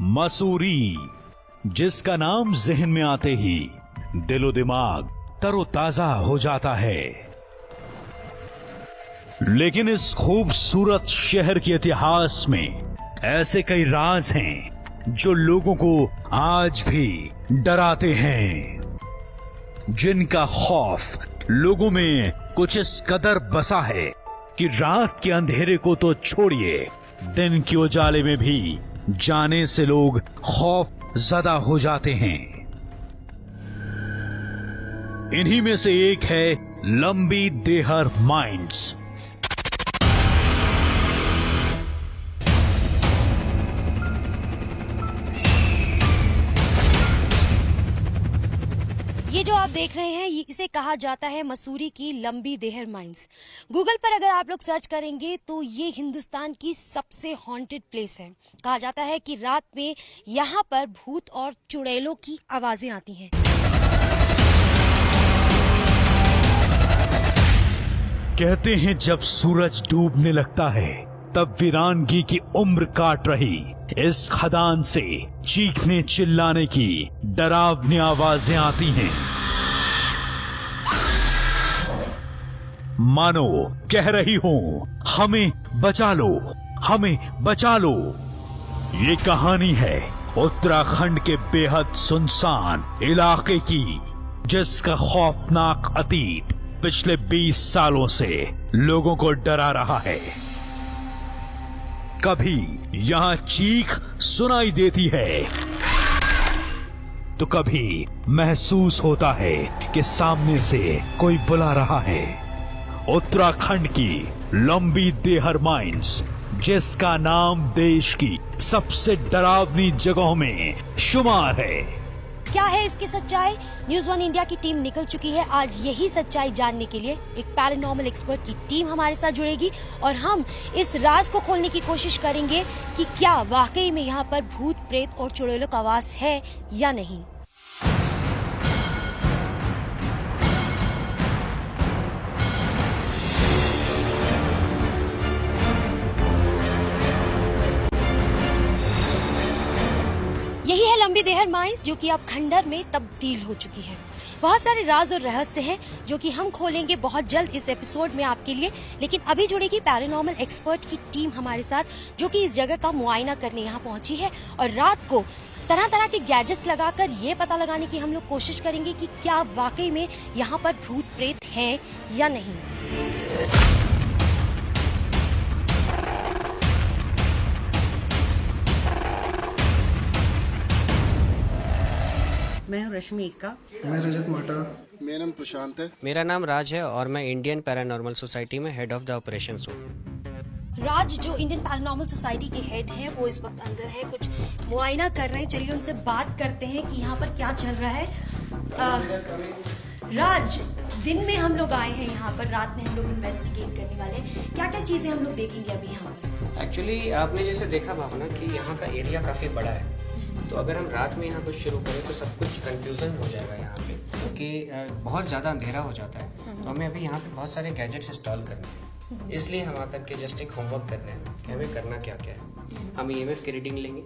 मसूरी, जिसका नाम जहन में आते ही दिलो दिमाग तरोताजा हो जाता है। लेकिन इस खूबसूरत शहर के इतिहास में ऐसे कई राज हैं जो लोगों को आज भी डराते हैं, जिनका खौफ लोगों में कुछ इस कदर बसा है कि रात के अंधेरे को तो छोड़िए, दिन के उजाले में भी जाने से लोग खौफ ज़दा हो जाते हैं। इन्हीं में से एक है लंबी देहर माइंस। ये जो आप देख रहे हैं इसे कहा जाता है मसूरी की लंबी देहर माइंस। गूगल पर अगर आप लोग सर्च करेंगे तो ये हिंदुस्तान की सबसे हॉन्टेड प्लेस है। कहा जाता है कि रात में यहाँ पर भूत और चुड़ैलों की आवाजें आती हैं। कहते हैं जब सूरज डूबने लगता है तब वीरानगी की उम्र काट रही इस खदान से चीखने चिल्लाने की डरावनी आवाजें आती हैं। मानो कह रही हूं, हमें बचा लो, हमें बचा लो। ये कहानी है उत्तराखंड के बेहद सुनसान इलाके की, जिसका खौफनाक अतीत पिछले 20 सालों से लोगों को डरा रहा है। कभी यहां चीख सुनाई देती है तो कभी महसूस होता है कि सामने से कोई बुला रहा है। उत्तराखंड की लंबी देहर माइंस, जिसका नाम देश की सबसे डरावनी जगहों में शुमार है। क्या है इसकी सच्चाई? न्यूज़ 1 इंडिया की टीम निकल चुकी है आज यही सच्चाई जानने के लिए। एक पैरानॉर्मल एक्सपर्ट की टीम हमारे साथ जुड़ेगी और हम इस राज को खोलने की कोशिश करेंगे कि क्या वाकई में यहाँ पर भूत प्रेत और चुड़ैलों का वास है या नहीं। यही है लंबी देहर माइंस, जो कि अब खंडर में तब्दील हो चुकी है। बहुत सारे राज और रहस्य हैं जो कि हम खोलेंगे बहुत जल्द इस एपिसोड में आपके लिए। लेकिन अभी जुड़ेगी पैरानॉर्मल एक्सपर्ट की टीम हमारे साथ, जो कि इस जगह का मुआयना करने यहाँ पहुंची है और रात को तरह तरह के गैजेट्स लगाकर ये पता लगाने की हम लोग कोशिश करेंगे कि क्या वाकई में यहाँ पर भूत प्रेत है या नहीं। मैं हूँ रश्मि इक्का। मैं रजत माटा। मेरा नाम प्रशांत है। मेरा नाम राज है और मैं इंडियन पैरानॉर्मल सोसाइटी में हेड ऑफ द ऑपरेशंस हूँ। राज जो इंडियन पैरानॉर्मल सोसाइटी के हेड हैं वो इस वक्त अंदर है, कुछ मुआयना कर रहे हैं। चलिए उनसे बात करते हैं कि यहाँ पर क्या चल रहा है। राज, दिन में हम लोग आए हैं यहाँ पर, रात में हम लोग इन्वेस्टिगेट करने वाले हैं। क्या क्या चीजें हम लोग देखेंगे अभी यहाँ पर? एक्चुअली आपने जैसे देखा भावना कि यहाँ का एरिया काफी बड़ा है, तो अगर हम रात में यहाँ कुछ शुरू करें तो सब कुछ कंफ्यूजन हो जाएगा यहाँ पे, क्योंकि बहुत ज़्यादा अंधेरा हो जाता है। तो हमें अभी यहाँ पे बहुत सारे गैजेट्स इंस्टॉल करने हैं, इसलिए हम आकर के जस्ट एक होमवर्क कर रहे हैं कि हमें करना क्या क्या है। हम EMF की रीडिंग लेंगे,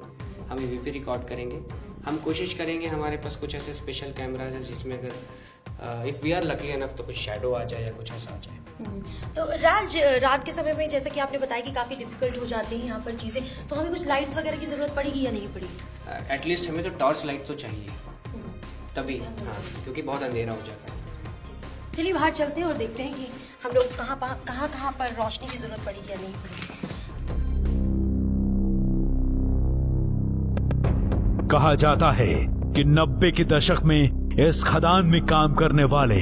हम EVP रिकॉर्ड करेंगे, हम कोशिश करेंगे हमारे पास कुछ ऐसे स्पेशल कैमराज है जिसमें अगर if we are lucky enough तो कुछ शैडो आ जाए या कुछ ऐसा आ जाए। तो राज, रात के समय में जैसे कि आपने बताया कि काफ़ी डिफिकल्ट हो जाती हैं यहाँ पर चीज़ें, तो हमें कुछ लाइट्स वगैरह की ज़रूरत पड़ेगी या नहीं पड़ेगी? एटलीस्ट हमें तो टॉर्च लाइट तो चाहिए तभी, हाँ, क्योंकि बहुत अंधेरा हो जाता है। चलिए बाहर चलते हैं और देखते हैं कि हम लोग कहाँ पर रोशनी की ज़रूरत पड़ेगी या नहीं पड़ेगी। कहा जाता है कि 90 के दशक में इस खदान में काम करने वाले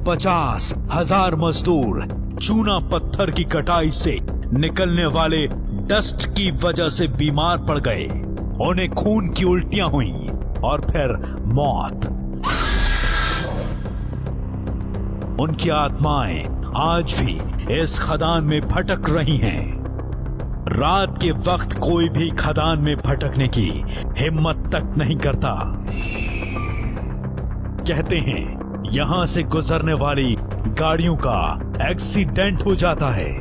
50,000 मजदूर चूना पत्थर की कटाई से निकलने वाले डस्ट की वजह से बीमार पड़ गए। उन्हें खून की उल्टियां हुई और फिर मौत। उनकी आत्माएं आज भी इस खदान में भटक रही हैं। रात के वक्त कोई भी खदान में भटकने की हिम्मत तक नहीं करता। कहते हैं यहां से गुजरने वाली गाड़ियों का एक्सीडेंट हो जाता है।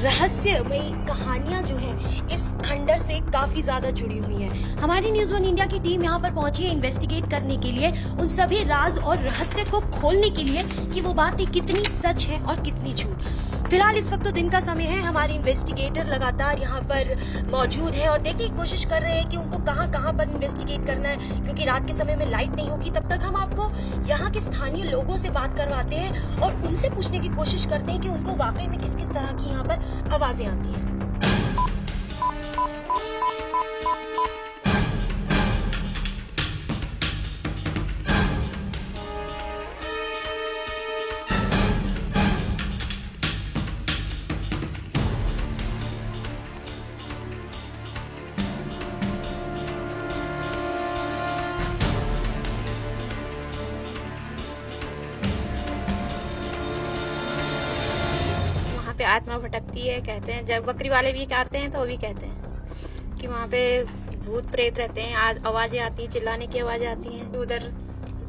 रहस्यमयी कहानियां जो हैं इस खंडर से काफी ज्यादा जुड़ी हुई हैं। हमारी न्यूज़ 1 इंडिया की टीम यहाँ पर पहुंची है इन्वेस्टिगेट करने के लिए, उन सभी राज और रहस्य को खोलने के लिए कि वो बातें कितनी सच है और कितनी झूठ। फिलहाल इस वक्त तो दिन का समय है, हमारे इन्वेस्टिगेटर लगातार यहाँ पर मौजूद है और देखने की कोशिश कर रहे हैं कि उनको कहाँ कहाँ पर इन्वेस्टिगेट करना है, क्योंकि रात के समय में लाइट नहीं होगी। तब तक हम आपको यहाँ के स्थानीय लोगों से बात करवाते हैं और उनसे पूछने की कोशिश करते हैं कि उनको वाकई में किस किस तरह की यहाँ पर आवाजें आती हैं। पे आत्मा भटकती है कहते हैं। जब बकरी वाले भी आते हैं तो वो भी कहते हैं कि वहाँ पे भूत प्रेत रहते हैं, आवाजें आती हैं, चिल्लाने की आवाजें आती हैं, उधर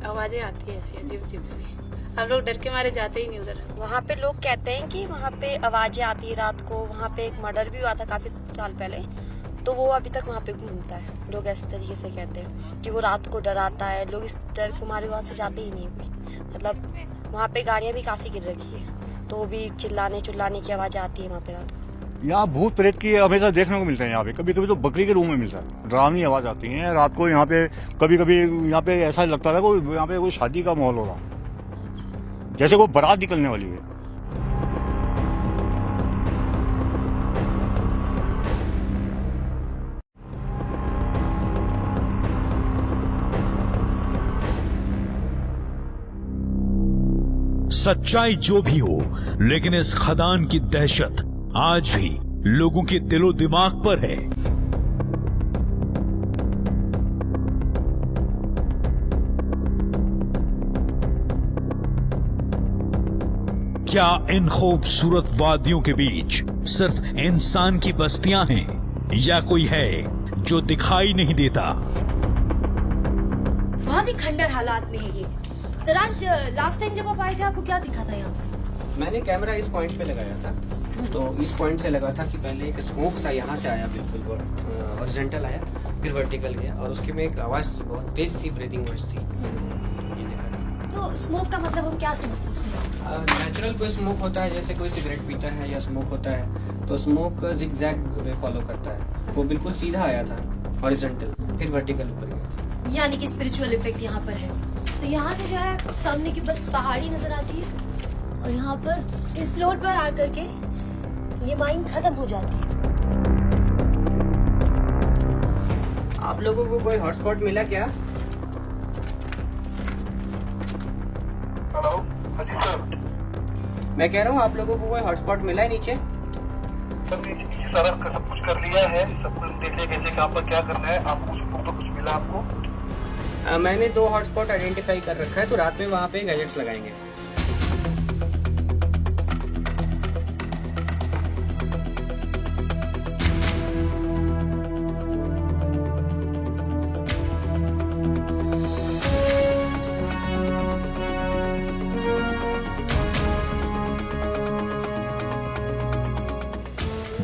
आवाजें आती है ऐसी अजीब अजीब से। हम लोग डर के मारे जाते ही नहीं उधर। वहाँ पे लोग कहते हैं कि वहाँ पे आवाजें आती है रात को। वहाँ पे एक मर्डर भी हुआ था काफी साल पहले, तो वो अभी तक वहाँ पे घूमता है। लोग इस तरीके से कहते हैं कि वो रात को डराता है। लोग इस डर को मारे वहाँ से जाते ही नहीं कोई। मतलब वहाँ पे गाड़ियाँ भी काफी गिर रखी है, तो भी चिल्लाने की आवाज आती है वहाँ पे रात को। यहाँ भूत प्रेत की हमेशा देखने को मिलते हैं। यहाँ पे कभी कभी तो बकरी के रूम में मिलता है, डरावनी आवाज आती है रात को। यहाँ पे कभी कभी यहाँ पे ऐसा लगता था कोई यहाँ पे कोई शादी का माहौल हो रहा, जैसे कोई बारात निकलने वाली है। सच्चाई जो भी हो, लेकिन इस खदान की दहशत आज भी लोगों के दिलो दिमाग पर है। क्या इन खूबसूरत वादियों के बीच सिर्फ इंसान की बस्तियां हैं या कोई है जो दिखाई नहीं देता? बहुत ही खंडर हालात में है ये। तो राज, लास्ट टाइम जब आप आए थे आपको क्या दिखा था यहाँ पर? मैंने कैमरा इस पॉइंट पे लगाया था, तो इस पॉइंट से लगा था कि पहले एक स्मोक सा यहाँ से आया, बिल्कुल हॉरिजॉन्टल आया, फिर वर्टिकल गया और उसके में एक आवाज बहुत तेज सी ब्रीथिंग वॉइस थी। ये देखा था। तो स्मोक का मतलब हम क्या समझ सकते हैं? नेचुरल कोई स्मोक होता है, जैसे कोई सिगरेट पीता है या स्मोक होता है, तो स्मोक जिगजैग वे फॉलो करता है। वो बिल्कुल सीधा आया था हॉरिजॉन्टल, फिर वर्टिकल ऊपर गया था। यानी कि स्पिरिचुअल इफेक्ट यहाँ पर है। तो यहाँ से जो है सामने की बस पहाड़ी नजर आती है और यहाँ पर इस प्लॉट पर आकर के ये माइन खत्म हो जाती है। आप लोगों को कोई हॉटस्पॉट मिला क्या? हेलो, हाँ जी सर। मैं कह रहा हूँ आप लोगों को कोई हॉटस्पॉट मिला है नीचे? सर नीचे सारा सब कुछ कर लिया है, सब कुछ देख लिया कैसे कहाँ पर क्या करना है। आपको तो कुछ मिला आपको? मैंने 2 हॉटस्पॉट आइडेंटिफाई कर रखा है, तो रात में वहाँ पे गैजेट्स लगाएंगे।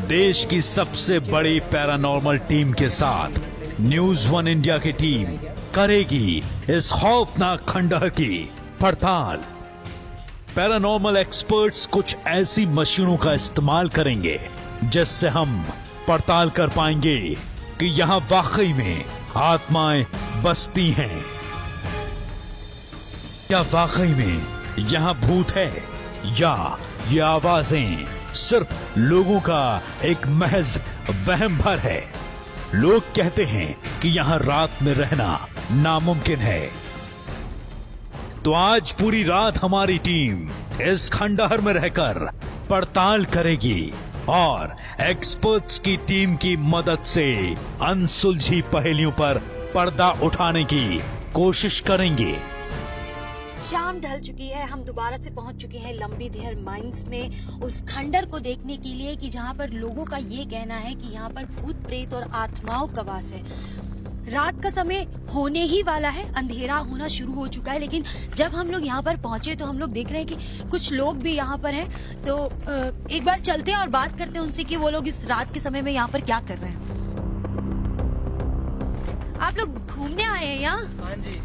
देश की सबसे बड़ी पैरानॉर्मल टीम के साथ न्यूज़ 1 इंडिया की टीम करेगी इस खौफनाक खंडहर की पड़ताल। पैरानॉर्मल एक्सपर्ट्स कुछ ऐसी मशीनों का इस्तेमाल करेंगे जिससे हम पड़ताल कर पाएंगे कि यहां वाकई में आत्माएं बसती हैं। क्या वाकई में यहां भूत है या ये आवाजें सिर्फ लोगों का एक महज वहम भर है? लोग कहते हैं कि यहां रात में रहना नामुमकिन है। तो आज पूरी रात हमारी टीम इस खंडहर में रहकर पड़ताल करेगी और एक्सपर्ट्स की टीम की मदद से अनसुलझी पहेलियों पर पर्दा उठाने की कोशिश करेंगे। शाम ढल चुकी है, हम दोबारा से पहुंच चुके हैं लंबी देहर माइंस में, उस खंडर को देखने के लिए कि जहां पर लोगों का ये कहना है कि यहाँ पर भूत प्रेत और आत्माओं का वास है। रात का समय होने ही वाला है, अंधेरा होना शुरू हो चुका है, लेकिन जब हम लोग यहाँ पर पहुंचे तो हम लोग देख रहे हैं कि कुछ लोग भी यहाँ पर हैं। तो एक बार चलते हैं और बात करते हैं उनसे कि वो लोग इस रात के समय में यहाँ पर क्या कर रहे हैं। आप लोग घूमने आए हैं यहाँ? हाँ जी।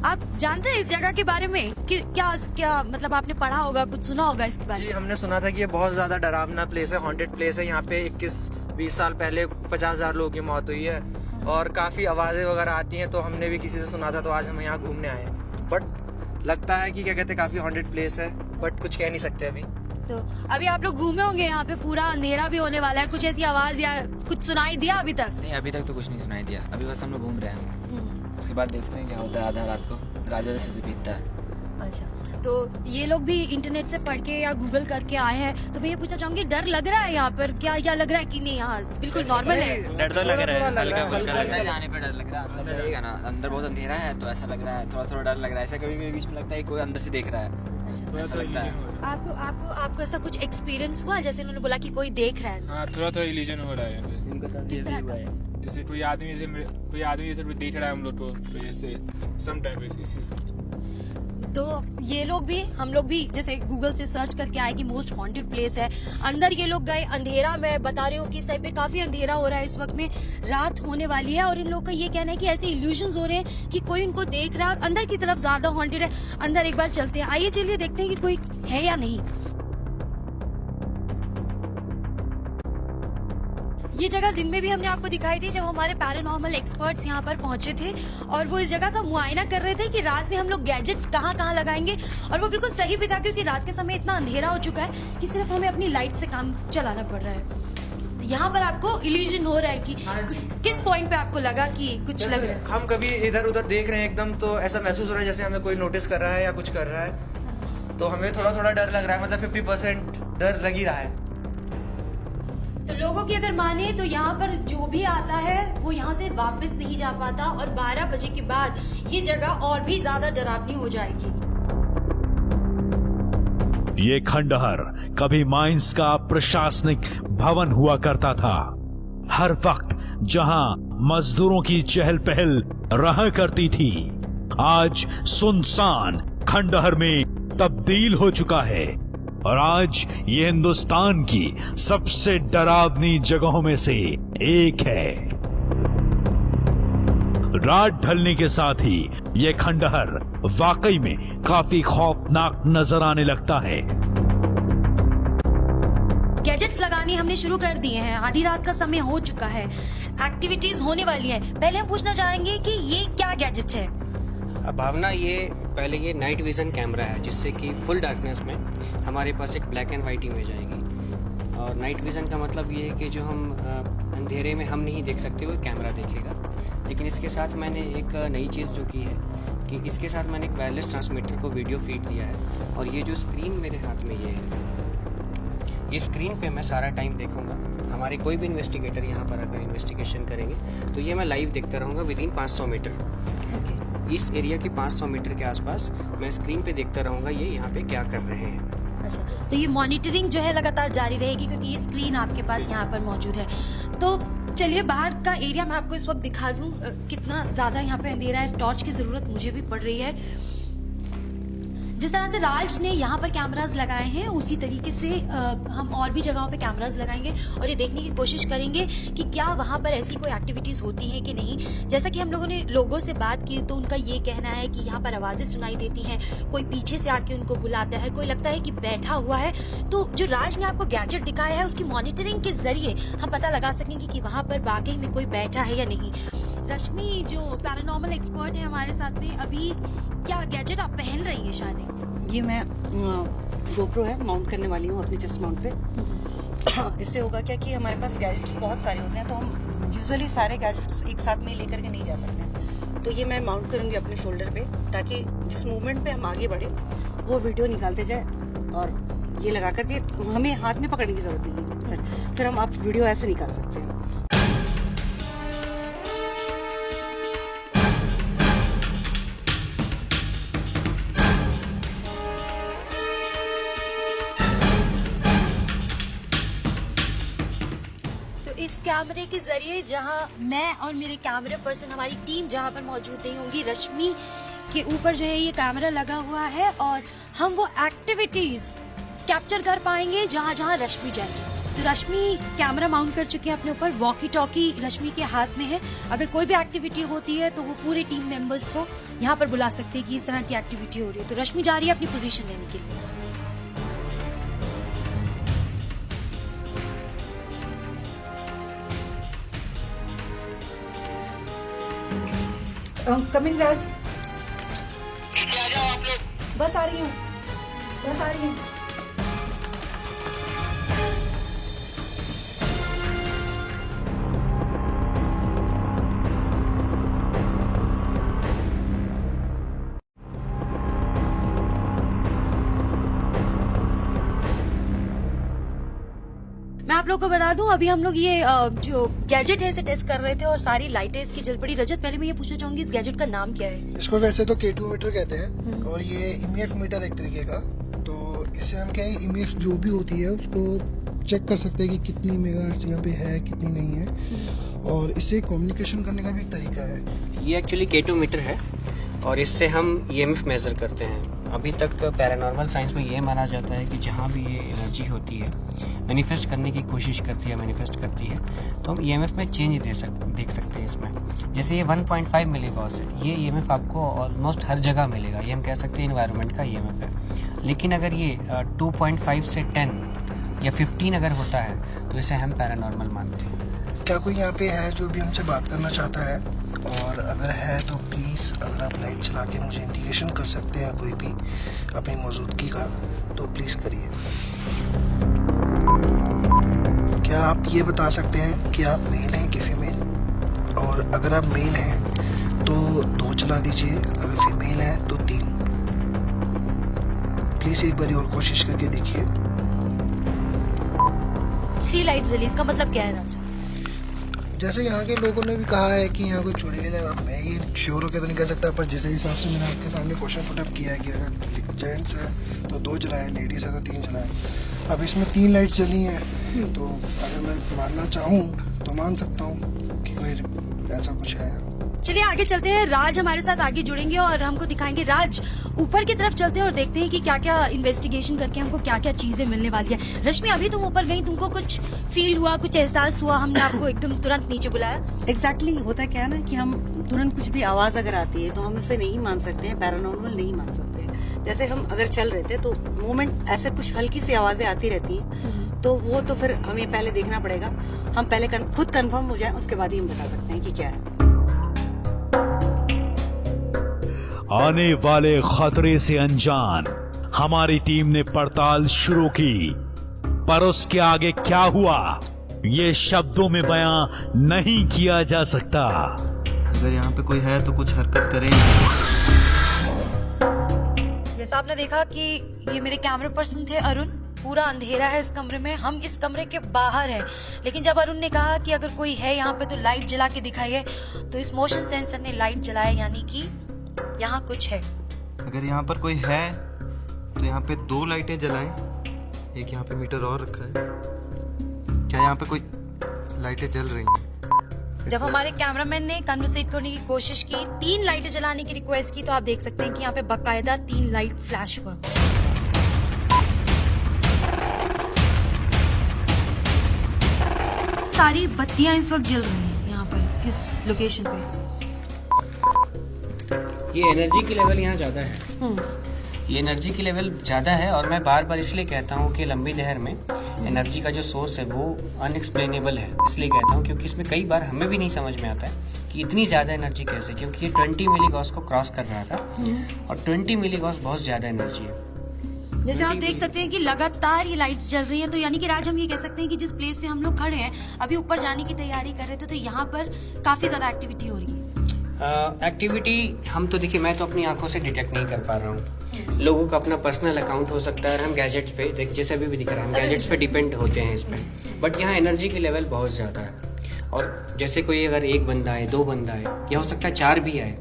आप जानते हैं इस जगह के बारे में कि क्या मतलब आपने पढ़ा होगा, कुछ सुना होगा इसके बारे जी में? हमने सुना था कि ये बहुत ज्यादा डरावना प्लेस है, हॉन्टेड प्लेस है। यहाँ पे 21-20 साल पहले 50,000 लोगों की मौत हुई है और काफी आवाजें वगैरह आती हैं, तो हमने भी किसी से सुना था, तो आज हम यहाँ घूमने आए हैं। बट लगता है कि क्या कहते हैं काफी हॉन्टेड प्लेस है, बट कुछ कह नहीं सकते अभी। तो अभी आप लोग घूमे होंगे, यहाँ पे पूरा अंधेरा भी होने वाला है, कुछ ऐसी आवाज या कुछ सुनाई दिया अभी तक? नहीं, अभी तक तो कुछ नहीं सुनाई दिया, अभी बस हम लोग घूम रहे हैं। उसके बाद देखते हैं क्या होता है आधा रात को, राजा जैसे से बीतता है। अच्छा, तो ये लोग भी इंटरनेट से पढ़ के या गूगल करके आए हैं, तो मैं ये पूछना चाहूंगी डर लग रहा है यहाँ पर क्या लग रहा है कि नहीं यहाँ बिल्कुल नॉर्मल है? डर तो लग रहा है, हल्का फुल्का लग रहा है। जाने पे डर लग रहा है, अंदर लगेगा ना, अंदर बहुत अंधेरा है तो ऐसा लग रहा है, थोड़ा डर लग रहा है। ऐसा कभी बीच में लगता है कोई अंदर से देख रहा है, ऐसा लगता है। आपको ऐसा कुछ एक्सपीरियंस हुआ जैसे उन्होंने बोला कि कोई देख रहा है? हाँ, थोड़ा इल्यूजन हो रहा है। इनका साथ ये भी हुआ है, जैसे कोई आदमी जैसे देख रहा है हम लोग को, जैसे सम टाइम इसी से। तो ये लोग भी, हम लोग भी जैसे गूगल से सर्च करके आए कि मोस्ट हॉन्टेड प्लेस है, अंदर ये लोग गए, अंधेरा, मैं बता रही हूँ कि इस टाइप पे काफी अंधेरा हो रहा है, इस वक्त में रात होने वाली है और इन लोगों का ये कहना है कि ऐसे इल्यूजन्स हो रहे हैं कि कोई इनको देख रहा है और अंदर की तरफ ज्यादा हॉन्टेड है। अंदर एक बार चलते हैं, आइए चलिए देखते हैं कि कोई है या नहीं। ये जगह दिन में भी हमने आपको दिखाई थी जब हमारे पैरानॉर्मल एक्सपर्ट्स यहाँ पर पहुंचे थे और वो इस जगह का मुआयना कर रहे थे कि रात में हम लोग गैजेट्स कहाँ लगाएंगे, और वो बिल्कुल सही भी था क्योंकि रात के समय इतना अंधेरा हो चुका है कि सिर्फ हमें अपनी लाइट से काम चलाना पड़ रहा है। तो यहाँ पर आपको इल्यूजन हो रहा है कि किस पॉइंट पे आपको लगा कि कुछ लग रहा है? हम कभी इधर उधर देख रहे हैं एकदम, तो ऐसा महसूस हो रहा है जैसे हमें कोई नोटिस कर रहा है या कुछ कर रहा है, तो हमें थोड़ा डर लग रहा है, मतलब 50% डर लग ही रहा है। तो लोगों की अगर माने तो यहाँ पर जो भी आता है वो यहाँ से वापस नहीं जा पाता और 12 बजे के बाद ये जगह और भी ज्यादा डरावनी हो जाएगी। ये खंडहर कभी माइंस का प्रशासनिक भवन हुआ करता था। हर वक्त जहां मजदूरों की चहल पहल रहा करती थी, आज सुनसान खंडहर में तब्दील हो चुका है और आज ये हिंदुस्तान की सबसे डरावनी जगहों में से एक है। रात ढलने के साथ ही ये खंडहर वाकई में काफी खौफनाक नजर आने लगता है। गैजेट्स लगाने हमने शुरू कर दिए हैं, आधी रात का समय हो चुका है, एक्टिविटीज होने वाली है। पहले हम पूछना चाहेंगे कि ये क्या गैजेट्स है? भावना, ये नाइट विजन कैमरा है जिससे कि फुल डार्कनेस में हमारे पास एक ब्लैक एंड वाइट इमेज आएगी। और नाइट विजन का मतलब ये है कि जो हम अंधेरे में हम नहीं देख सकते वो कैमरा देखेगा। लेकिन इसके साथ मैंने एक नई चीज़ जो की है कि इसके साथ मैंने एक वायरलेस ट्रांसमीटर को वीडियो फीड दिया है, और ये जो स्क्रीन मेरे हाथ में ये है, ये स्क्रीन पे मैं सारा टाइम देखूंगा। हमारे कोई भी इन्वेस्टिगेटर यहाँ पर अगर इन्वेस्टिगेशन करेंगे तो ये मैं लाइव देखता रहूँगा विदिन 500 मीटर। इस एरिया के 500 मीटर के आसपास मैं स्क्रीन पे देखता रहूंगा ये यहाँ पे क्या कर रहे हैं। अच्छा, तो ये मॉनिटरिंग जो है लगातार जारी रहेगी क्योंकि ये स्क्रीन आपके पास यहाँ पर मौजूद है। तो चलिए बाहर का एरिया मैं आपको इस वक्त दिखा दूं, कितना ज्यादा यहाँ पे अंधेरा है, टॉर्च की जरूरत मुझे भी पड़ रही है। जिस तरह से राज ने यहाँ पर कैमरास लगाए हैं उसी तरीके से हम और भी जगहों पे कैमरास लगाएंगे और ये देखने की कोशिश करेंगे कि क्या वहाँ पर ऐसी कोई एक्टिविटीज होती है कि नहीं। जैसा कि हम लोगों ने लोगों से बात की तो उनका ये कहना है कि यहाँ पर आवाजें सुनाई देती हैं, कोई पीछे से आके उनको बुलाता है, कोई लगता है कि बैठा हुआ है। तो जो राज ने आपको गैजेट दिखाया है उसकी मॉनिटरिंग के जरिए हम पता लगा सकेंगे कि वहाँ पर वाकई में कोई बैठा है या नहीं। रश्मि जो पैरानॉर्मल एक्सपर्ट है हमारे साथ में, अभी क्या गैजेट आप पहन रही है? शायद ये मैं गोप्रो है, माउंट करने वाली हूँ अपने चेस्ट माउंट पे। इससे होगा क्या कि हमारे पास गैजेट्स बहुत सारे होते हैं, तो हम यूजुअली सारे गैजेट्स एक साथ में लेकर के नहीं जा सकते। तो ये मैं माउंट करूँगी अपने शोल्डर पे, ताकि जिस मूवमेंट पे हम आगे बढ़े वो वीडियो निकालते जाए, और ये लगा करके हमें हाथ में पकड़ने की जरूरत नहीं है, फिर हम आप वीडियो ऐसे निकाल सकते हैं। कैमरे के जरिए जहां मैं और मेरे कैमरा पर्सन, हमारी टीम जहां पर मौजूद नहीं होंगी, रश्मि के ऊपर जो है ये कैमरा लगा हुआ है और हम वो एक्टिविटीज कैप्चर कर पाएंगे जहां जहां रश्मि जाएगी। तो रश्मि कैमरा माउंट कर चुकी है अपने ऊपर, वॉकी टॉकी रश्मि के हाथ में है। अगर कोई भी एक्टिविटी होती है तो वो पूरे टीम मेंबर्स को यहाँ पर बुला सकते हैं कि इस तरह की एक्टिविटी हो रही है। तो रश्मि जा रही है अपनी पोजीशन लेने के लिए। कमिंग राज, नीचे आ जाओ आप लोग। बस आ रही हूँ, बस आ रही हूँ। मैं आप लोगों को बता दूं, अभी हम लोग ये जो गैजेट है इसे टेस्ट कर रहे थे और सारी लाइटें इसकी जल पड़ी। रजत, पहले मैं ये पूछना चाहूंगी इस गैजेट का नाम क्या है? इसको वैसे तो K2 मीटर कहते हैं और ये EMF मीटर एक तरीके का। तो इससे हम क्या है, EMF जो भी होती है उसको चेक कर सकते हैं कि कितनी मेगाहर्ट्ज यहाँ पे है, कितनी नहीं है। और इससे कम्युनिकेशन करने का भी एक तरीका है। ये एक्चुअली K2 मीटर है और इससे हम EMF मेजर करते हैं। अभी तक पैरानॉर्मल साइंस में ये माना जाता है कि जहाँ भी ये एनर्जी होती है, मैनिफेस्ट करने की कोशिश करती है, मैनिफेस्ट करती है, तो हम EMF में चेंज देख सकते हैं इसमें। जैसे ये 1.5 मिलीगॉस है, ये EMF आपको ऑलमोस्ट हर जगह मिलेगा। ये हम कह सकते हैं इन्वायरमेंट का EMF है। लेकिन अगर ये 2.5 से 10 या 15 अगर होता है तो इसे हम पैरानॉर्मल मानते हैं। क्या कोई यहाँ पे है जो भी हमसे बात करना चाहता है? और अगर है तो प्लीज़ अगर आप लाइट चला के मुझे इंडिकेशन कर सकते हैं कोई भी अपनी मौजूदगी का, तो प्लीज़ करिए। क्या आप ये बता सकते हैं कि आप मेल हैं कि फीमेल? और अगर आप मेल हैं तो 2 चला दीजिए, अगर फीमेल हैं तो 3। प्लीज़ एक बार और कोशिश करके देखिए। 3 लाइट जली, इसका मतलब क्या है राजा? जैसे यहाँ के लोगों ने भी कहा है कि यहाँ कोई चुड़ैल है। मैं ये श्योर होकर तो नहीं कह सकता, पर जिस हिसाब से मैंने आपके सामने क्वेश्चन पुटअप किया है कि अगर जेंट्स है तो 2 जलाएं, लेडीज है तो 3 जलाएं। अब इसमें 3 लाइट जली हैं, तो अगर मैं मानना चाहूँ तो मान सकता हूँ कि कोई ऐसा कुछ है। चलिए आगे चलते हैं। राज हमारे साथ आगे जुड़ेंगे और हमको दिखाएंगे। राज, ऊपर की तरफ चलते हैं और देखते हैं कि क्या क्या इन्वेस्टिगेशन करके हमको क्या क्या चीजें मिलने वाली है। रश्मि, अभी तुम ऊपर गई, तुमको कुछ फील हुआ, कुछ एहसास हुआ? हमने आपको एकदम तुरंत नीचे बुलाया। एग्जैक्टली होता क्या है ना कि हम तुरंत कुछ भी आवाज अगर आती है तो हम उसे नहीं मान सकते हैं, पैरानॉर्मल नहीं मान सकते हैं। जैसे हम अगर चल रहे थे तो मोमेंट ऐसे कुछ हल्की सी आवाजें आती रहती हैं, तो वो तो फिर हमें पहले देखना पड़ेगा। हम पहले खुद कंफर्म हो जाए, उसके बाद ही हम बता सकते हैं कि क्या है। आने वाले खतरे से अनजान हमारी टीम ने पड़ताल शुरू की, पर उसके आगे क्या हुआ ये शब्दों में बयां नहीं किया जा सकता। अगर यहाँ पे कोई है तो कुछ हरकत करें। जैसा आपने देखा कि ये मेरे कैमरा पर्सन थे अरुण। पूरा अंधेरा है इस कमरे में, हम इस कमरे के बाहर हैं, लेकिन जब अरुण ने कहा कि अगर कोई है यहाँ पे तो लाइट जला के दिखाइए, तो इस मोशन सेंसर ने लाइट जलाया, यानी कि यहाँ कुछ है। अगर यहाँ पर कोई है तो यहाँ पे 2 लाइटें जलाएं। एक यहाँ पे मीटर और रखा है। क्या यहाँ पे कोई लाइटें जल रही हैं? जब हमारे कैमरामैन ने कन्वर्सेट करने की कोशिश की, 3 लाइटें जलाने की रिक्वेस्ट की, तो आप देख सकते हैं कि यहाँ पे बकायदा 3 लाइट फ्लैश हुआ। सारी बत्तियां इस वक्त जल रही हैं यहाँ पर इस लोकेशन पे। ये एनर्जी की लेवल यहाँ ज़्यादा है। ये एनर्जी की लेवल ज़्यादा है और मैं बार बार इसलिए कहता हूँ कि लंबी नहर में एनर्जी का जो सोर्स है वो अनएक्सप्लेनेबल है। इसलिए कहता हूँ क्योंकि इसमें कई बार हमें भी नहीं समझ में आता है कि इतनी ज़्यादा एनर्जी कैसे, क्योंकि ये 20 मिलीगॉस को क्रॉस कर रहा था और 20 मिलीगॉस बहुत ज़्यादा एनर्जी है। जैसे आप देख सकते हैं कि लगातार ये लाइट्स जल रही हैं, तो यानी कि राज हम ये कह सकते हैं कि जिस प्लेस पे हम लोग खड़े हैं, अभी ऊपर जाने की तैयारी कर रहे थे, तो यहाँ पर काफी ज्यादा एक्टिविटी हो रही है। एक्टिविटी हम तो देखिए, मैं तो अपनी आंखों से डिटेक्ट नहीं कर पा रहा हूँ। लोगों का अपना पर्सनल अकाउंट हो सकता है और हम गैजेट्स पे जैसे अभी भी दिख रहा है, हम गैजेट्स पे डिपेंड होते हैं इस पे। बट यहाँ एनर्जी की लेवल बहुत ज़्यादा है और जैसे कोई अगर 1 बंदा है, 2 बंदा है, या हो सकता है 4 भी आए,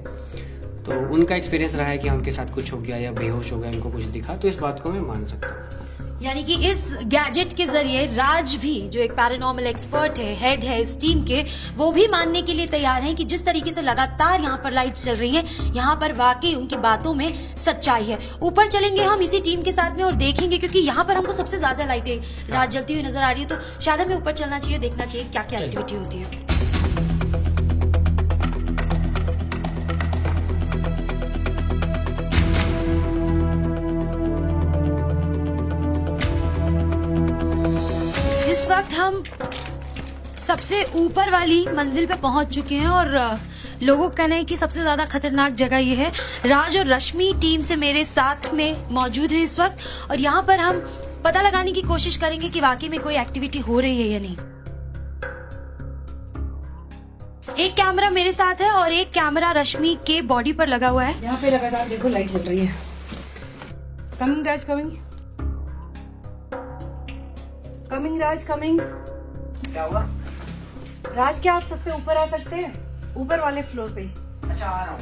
तो उनका एक्सपीरियंस रहा है कि उनके साथ कुछ हो गया या बेहोश हो गया, उनको कुछ दिखा, तो इस बात को मैं मान सकता हूँ। यानी कि इस गैजेट के जरिए राज भी, जो एक पैरानॉर्मल एक्सपर्ट है, हेड है इस टीम के, वो भी मानने के लिए तैयार हैं कि जिस तरीके से लगातार यहाँ पर लाइट्स चल रही हैं, यहाँ पर वाकई उनकी बातों में सच्चाई है। ऊपर चलेंगे हम इसी टीम के साथ में और देखेंगे, क्योंकि यहाँ पर हमको सबसे ज्यादा लाइटें रात जलती हुई नजर आ रही है, तो शायद हमें ऊपर चलना चाहिए, देखना चाहिए क्या क्या एक्टिविटी होती है। इस वक्त हम सबसे ऊपर वाली मंजिल पे पहुंच चुके हैं और लोगों का कहना है कि सबसे ज्यादा खतरनाक जगह ये है। राज और रश्मि टीम से मेरे साथ में मौजूद है इस वक्त, और यहाँ पर हम पता लगाने की कोशिश करेंगे कि वाकई में कोई एक्टिविटी हो रही है या नहीं। एक कैमरा मेरे साथ है और एक कैमरा रश्मि के बॉडी पर लगा हुआ है। यहाँ पे लगातार देखो लाइट जल रही है। कमिंग राज, कमिंग कमिंग राज, कमिंग। क्या हुआ? राज, क्या आप सबसे ऊपर आ सकते हैं? ऊपर वाले फ्लोर पे। अच्छा, आ रहा हूँ।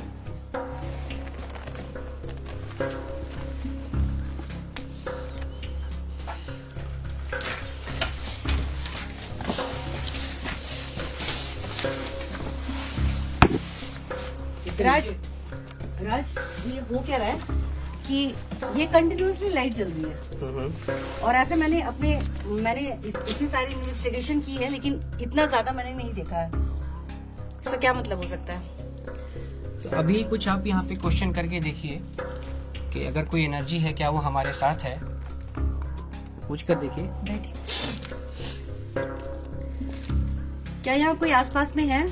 राज, राज, ये हो क्या रहा है कि ये कंटिन्यूसली लाइट जल रही है, और ऐसे मैंने इतनी सारी इन्वेस्टिगेशन की है, लेकिन इतना ज्यादा मैंने नहीं देखा है। इसका क्या मतलब हो सकता है? तो अभी कुछ आप यहाँ पे क्वेश्चन करके देखिए कि अगर कोई एनर्जी है, क्या वो हमारे साथ है, पूछ कर देखिए। क्या यहाँ कोई आसपास में है?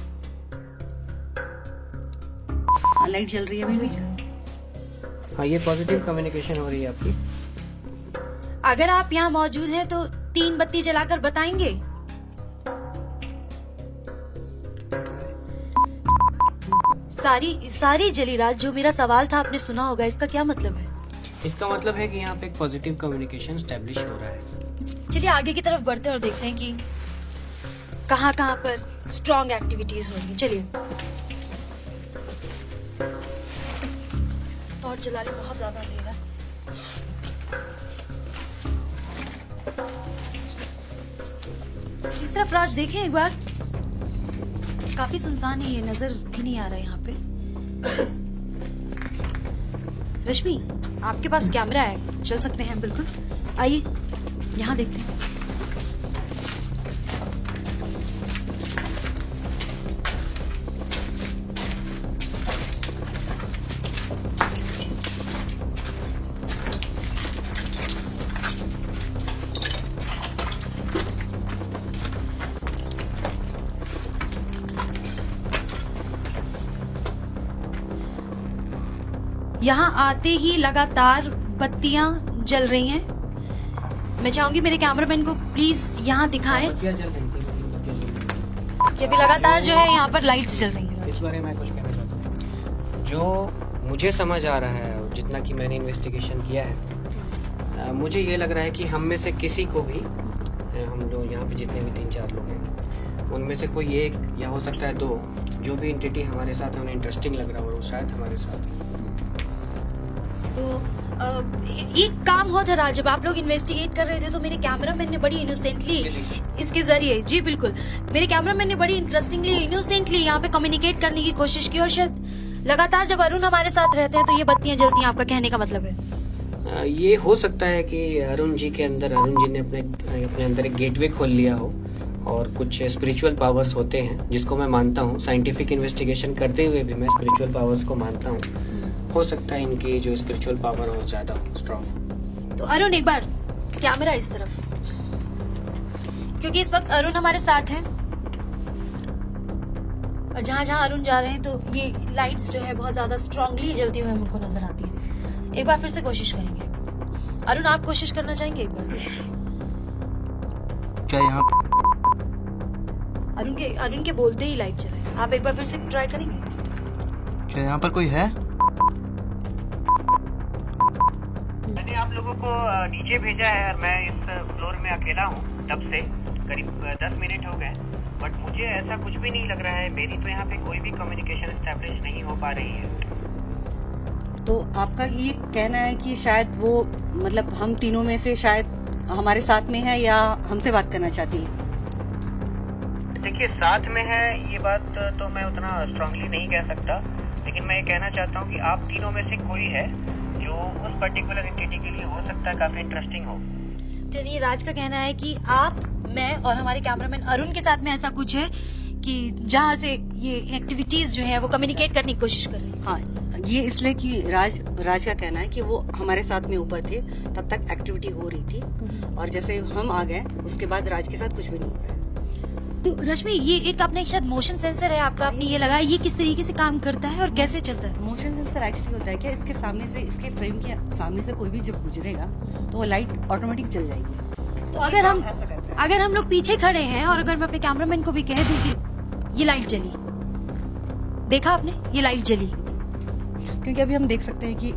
लाइट जल रही है अभी भी। हाँ, ये पॉजिटिव कम्युनिकेशन हो रही है आपकी। अगर आप यहाँ मौजूद हैं तो 3 बत्ती जलाकर बताएंगे। सारी जली रात। जो मेरा सवाल था आपने सुना होगा, इसका क्या मतलब है? इसका मतलब है कि यहाँ पे एक पॉजिटिव कम्युनिकेशन स्टैब्लिश हो रहा है। चलिए आगे की तरफ बढ़ते हैं और देखते हैं कि कहाँ कहाँ पर स्ट्रॉन्ग एक्टिविटीज हो रही है। चलिए, टॉर्च जला रहे, बहुत ज्यादा अंधेरा। इस तरफ राज देखें एक बार, काफी सुनसान है, ये नजर भी नहीं आ रहा है यहाँ पे। रश्मि, आपके पास कैमरा है, चल सकते हैं बिल्कुल। आइए यहाँ देखते हैं। यहाँ आते ही लगातार बत्तियां जल रही हैं। मैं चाहूंगी मेरे कैमरामैन को प्लीज यहाँ दिखाएं कि अभी लगातार जो है यहाँ पर लाइट्स जल रही हैं। इस बारे में कुछ कहना चाहता हूँ। जो मुझे समझ आ रहा है, जितना कि मैंने इन्वेस्टिगेशन किया है, मुझे ये लग रहा है कि हम में से किसी को भी, हम लोग यहाँ पे जितने भी 3-4 लोग हैं, उनमें से कोई एक या हो सकता है 2, जो भी एंटिटी हमारे साथ है उन्हें इंटरेस्टिंग लग रहा है और वो शायद हमारे साथ है। तो एक काम हो था राज, जब आप लोग इन्वेस्टिगेट कर रहे थे तो मेरे कैमरामैन ने बड़ी इनोसेंटली इसके जरिए, जी बिल्कुल, मेरे कैमरामैन ने बड़ी इंटरेस्टिंगली इनोसेंटली यहाँ पे कम्युनिकेट करने की कोशिश की, और शायद लगातार जब अरुण हमारे साथ रहते हैं तो ये बत्तियां जलती हैं। आपका कहने का मतलब है ये हो सकता है कि अरुण जी के अंदर, अरुण जी ने अपने अंदर एक गेटवे खोल लिया हो, और कुछ स्पिरिचुअल पावर्स होते हैं जिसको मैं मानता हूँ। साइंटिफिक इन्वेस्टिगेशन करते हुए भी मैं स्पिरिचुअल पावर्स को मानता हूँ। हो सकता है इनकी जो स्पिरिचुअल पावर हो ज्यादा स्ट्रॉन्ग। तो अरुण, एक बार कैमरा इस तरफ, क्योंकि इस वक्त अरुण हमारे साथ हैं और जहाँ जहाँ अरुण जा रहे हैं तो ये लाइट्स जो है बहुत ज्यादा स्ट्रांगली जलती हुई हमको नजर आती है। एक बार फिर से कोशिश करेंगे। अरुण, आप कोशिश करना चाहेंगे एक बार? क्या यहाँ अरुण के बोलते ही लाइट जला है। आप एक बार फिर से ट्राई करेंगे? क्या यहाँ पर कोई है? मैंने आप लोगों को नीचे भेजा है, मैं इस फ्लोर में अकेला हूँ तब से, करीब 10 मिनट हो गए, बट मुझे ऐसा कुछ भी नहीं लग रहा है। मेरी तो यहाँ पे कोई भी कम्युनिकेशन एस्टेब्लिश नहीं हो पा रही है। तो आपका ये कहना है कि शायद वो, मतलब हम तीनों में से शायद हमारे साथ में है या हमसे बात करना चाहती है? देखिए, साथ में है ये बात तो मैं उतना स्ट्रांगली नहीं कह सकता, लेकिन मैं ये कहना चाहता हूँ कि आप तीनों में से कोई है जो उस पर्टिकुलर एंटिटी के लिए हो सकता है काफी इंटरेस्टिंग हो। चलिए, राज का कहना है कि आप, मैं और हमारे कैमरामैन अरुण के साथ में ऐसा कुछ है कि जहाँ से ये एक्टिविटीज जो है वो कम्युनिकेट करने की कोशिश कर रहे हैं। हाँ, ये इसलिए कि राज का कहना है कि वो हमारे साथ में ऊपर थे, तब तक एक्टिविटी हो रही थी और जैसे हम आ गए उसके बाद राज के साथ कुछ भी नहीं हो रहा है। तो रश्मि, ये एक अपने शायद मोशन सेंसर है आपका, आपने ये लगाया, ये किस तरीके से काम करता है और कैसे चलता है? मोशन सेंसर एक्चुअली होता है क्या, इसके सामने से, इसके फ्रेम के सामने से कोई भी जब गुजरेगा तो वो लाइट ऑटोमेटिक चल जाएगी। तो अगर हम लोग पीछे खड़े हैं और अगर मैं अपने कैमरामैन को भी कह दूं कि ये लाइट जली, देखा आपने, ये लाइट जली, क्योंकि अभी हम देख सकते हैं कि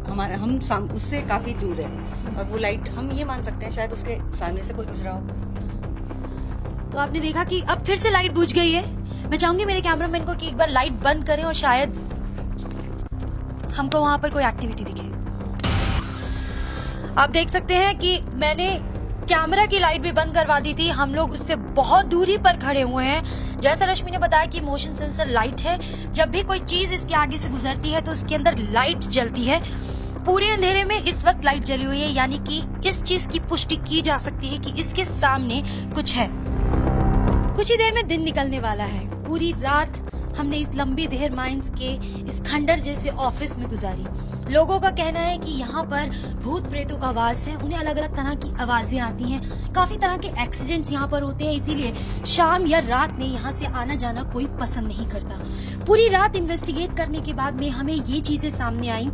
हम उससे काफी दूर है और वो लाइट हम ये मान सकते हैं शायद उसके सामने से कोई गुजरा हो। तो आपने देखा कि अब फिर से लाइट बुझ गई है। मैं चाहूंगी मेरे कैमरामैन को कि एक बार लाइट बंद करें और शायद हमको वहां पर कोई एक्टिविटी दिखे। आप देख सकते हैं कि मैंने कैमरा की लाइट भी बंद करवा दी थी, हम लोग उससे बहुत दूरी पर खड़े हुए हैं। जैसा रश्मि ने बताया कि मोशन सेंसर लाइट है, जब भी कोई चीज इसके आगे से गुजरती है तो उसके अंदर लाइट जलती है। पूरे अंधेरे में इस वक्त लाइट जली हुई है, यानी कि इस चीज की पुष्टि की जा सकती है कि इसके सामने कुछ है। कुछ ही देर में दिन निकलने वाला है। पूरी रात हमने इस लंबी देहर माइंस के इस खंडर जैसे ऑफिस में गुजारी। लोगों का कहना है कि यहाँ पर भूत प्रेतों का वास है, उन्हें अलग अलग तरह की आवाजें आती हैं, काफी तरह के एक्सीडेंट्स यहाँ पर होते हैं, इसीलिए शाम या रात में यहाँ से आना जाना कोई पसंद नहीं करता। पूरी रात इन्वेस्टिगेट करने के बाद में हमें ये चीजें सामने आई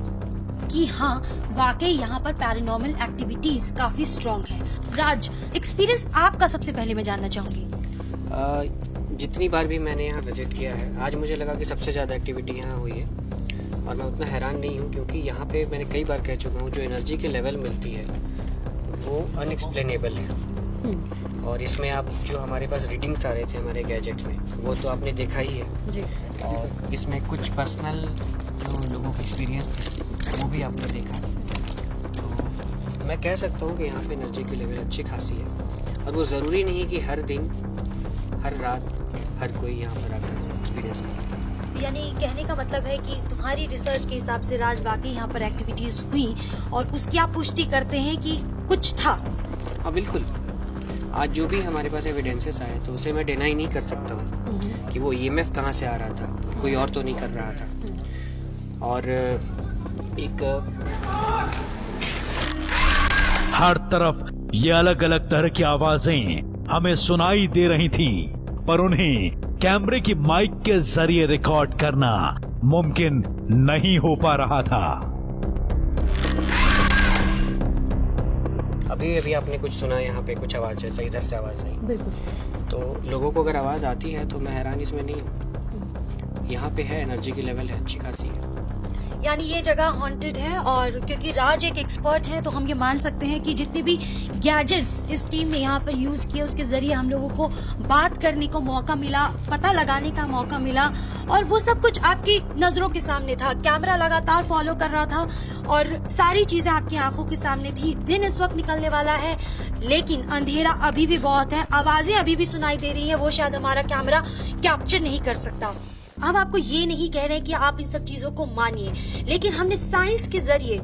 कि हाँ, वाकई यहाँ पर पैरानॉर्मल एक्टिविटीज काफी स्ट्रॉन्ग है। राज, एक्सपीरियंस आपका सबसे पहले मैं जानना चाहूंगी। जितनी बार भी मैंने यहाँ विजिट किया है, आज मुझे लगा कि सबसे ज़्यादा एक्टिविटी यहाँ हुई है और मैं उतना हैरान नहीं हूँ, क्योंकि यहाँ पे मैंने कई बार कह चुका हूँ जो एनर्जी के लेवल मिलती है वो अनएक्सप्लेनेबल है। और इसमें आप जो हमारे पास रीडिंग्स आ रहे थे हमारे गैजेट में, वो तो आपने देखा ही है जी। और इसमें कुछ पर्सनल जो लोगों के एक्सपीरियंस थे वो भी आपने देखा। तो मैं कह सकता हूँ कि यहाँ पे एनर्जी की लेवल अच्छी खासी है और वो ज़रूरी नहीं कि हर दिन हर रात हर कोई यहाँ पर आकर एक्सपीरियंस करे। यानी कहने का मतलब है कि तुम्हारी रिसर्च के हिसाब से राज वाकई यहाँ पर एक्टिविटीज हुई और उसकी आप पुष्टि करते हैं कि कुछ था। हाँ बिल्कुल, आज जो भी हमारे पास एविडेंसेस आए तो उसे मैं डिनाई नहीं कर सकता हूँ कि वो ईएमएफ कहाँ से आ रहा था, कोई और तो नहीं कर रहा था। और एक हर तरफ ये अलग अलग तरह की आवाजें हमें सुनाई दे रही थीं, पर उन्हें कैमरे की माइक के जरिए रिकॉर्ड करना मुमकिन नहीं हो पा रहा था। अभी आपने कुछ सुना, यहाँ पे कुछ आवाज है, इधर से आवाज आई। बिल्कुल। तो लोगों को अगर आवाज आती है तो मैं हैरान इसमें नहीं हूँ। यहाँ पे है, एनर्जी की लेवल है अच्छी खासी है। यानी ये जगह हॉन्टेड है और क्योंकि राज एक एक्सपर्ट है तो हम ये मान सकते हैं कि जितने भी गैजेट्स इस टीम ने यहाँ पर यूज किए उसके जरिए हम लोगों को बात करने को मौका मिला, पता लगाने का मौका मिला और वो सब कुछ आपकी नजरों के सामने था। कैमरा लगातार फॉलो कर रहा था और सारी चीजें आपकी आंखों के सामने थी। दिन इस वक्त निकलने वाला है लेकिन अंधेरा अभी भी बहुत है, आवाजें अभी भी सुनाई दे रही है, वो शायद हमारा कैमरा कैप्चर नहीं कर सकता। हम आपको ये नहीं कह रहे कि आप इन सब चीजों को मानिए, लेकिन हमने साइंस के जरिए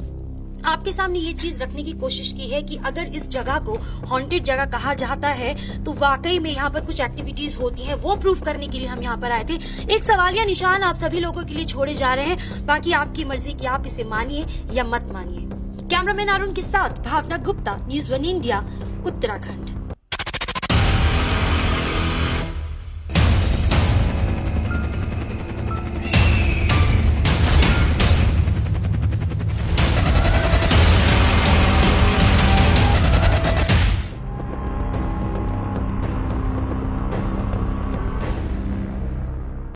आपके सामने ये चीज रखने की कोशिश की है कि अगर इस जगह को हॉन्टेड जगह कहा जाता है तो वाकई में यहाँ पर कुछ एक्टिविटीज होती हैं, वो प्रूव करने के लिए हम यहाँ पर आए थे। एक सवालिया निशान आप सभी लोगों के लिए छोड़े जा रहे हैं, बाकी आपकी मर्जी कि आप इसे मानिए या मत मानिए। कैमरामैन अरुण के साथ भावना गुप्ता, न्यूज़ 1 इंडिया, उत्तराखंड।